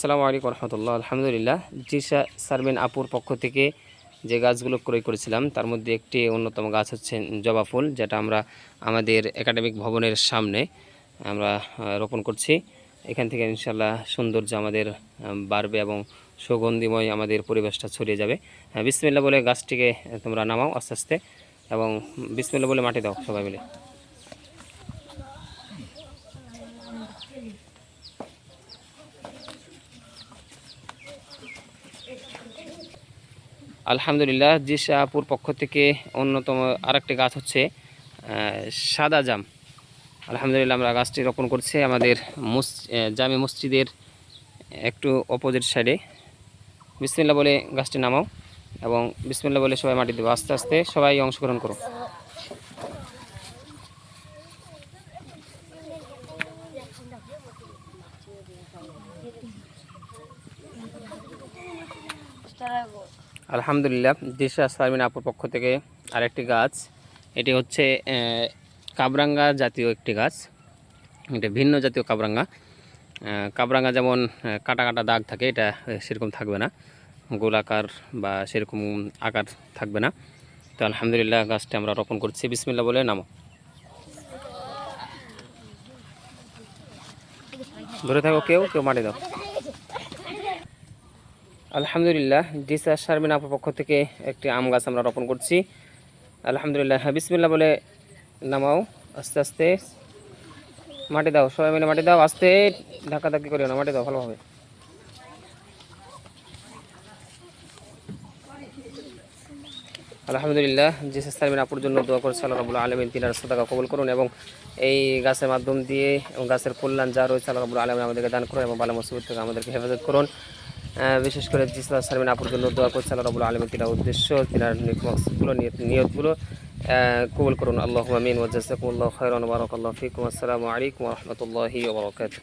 আসসালামু আলাইকুম রহমতুল্লাহ। আলহামদুলিল্লাহ, সারমিন আপুর পক্ষ থেকে যে গাছগুলো ক্রয় করেছিলাম তার মধ্যে একটি অন্যতম গাছ হচ্ছে জবা ফুল, যেটা আমরা আমাদের একাডেমিক ভবনের সামনে আমরা রোপণ করছি। এখান থেকে ইনশাল্লাহ সৌন্দর্য আমাদের বাড়বে এবং সুগন্ধিময় আমাদের পরিবেশটা ছড়িয়ে যাবে। বিসমিল্লাহ বলে গাছটিকে তোমরা নামাও আস্তে আস্তে, এবং বিসমিল্লাহ বলে মাটি দাও সবাই মিলে। আলহামদুলিল্লাহ, জিসাপুর পক্ষ থেকে অন্যতম আরেকটি গাছ হচ্ছে সাদা জাম। আলহামদুলিল্লাহ, আমরা গাছটি রোপণ করছি আমাদের জামে মসজিদের একটু অপোজিট সাইডে। বিসমিল্লাহ বলে গাছটি নামাও এবং বিসমিল্লাহ বলে সবাই মাটি দেবো। আস্তে আস্তে সবাই অংশগ্রহণ করো। আলহামদুলিল্লাহ, দিশা সারমিন আপুর পক্ষ থেকে আরেকটি গাছ, এটি হচ্ছে কাবরাঙ্গা জাতীয় একটি গাছ। এটা ভিন্ন জাতীয় কাবরাঙ্গা। কাবরাঙ্গা যেমন কাটা কাটা দাগ থাকে, এটা সেরকম থাকবে না, গোলাকার বা সেরকম আকার থাকবে না। তো আলহামদুলিল্লাহ, গাছটি আমরা রোপণ করছি। বিসমিল্লাহ বলে নামো। ধরে থাকো, কেউ কেউ মাটি দাও। আলহামদুলিল্লাহ, দিশা শারমিন আপুর পক্ষ থেকে একটি আম গাছ আমরা রোপণ করছি। আলহামদুলিল্লাহ, বিসমিল্লাহ বলে নামাও। আস্তে আস্তে মাটি দাও, সবাই মিলে মাটি দাও। আস্তে ধাক্কাধাক্কি করিও না, মাটি দাও ভালোভাবে। আলহামদুলিল্লাহ, জিসাস সারমিন আপুর জন্য দোয়া করছে আল্লাহ রাব্বুল আলামিন তিনার সাদাকা কবুল করুন, এবং এই গাছের মাধ্যম দিয়ে এবং গাছের কল্যাণ যা রয়েছে আল্লাহ রাব্বুল আলামিন আমাদেরকে দান করুন এবং বালা মুসিবত থেকে আমাদেরকে হেফাজত করুন। বিশেষ করে জিসাস সারমিন আপুর জন্য দোয়া করছে আল্লাহ রাব্বুল আলামিন তিনার উদ্দেশ্য, তিনার মাকসাদগুলো নিয়তগুলো কবুল করুন। আল্লাহুম্মা আমিন ওয়া জাযাকুমুল্লাহু খাইরান ওয়া বারাকাল্লাহু ফিকুম। আসসালামু আলাইকুম ওয়া রাহমাতুল্লাহি ওয়া বারাকাতুহু।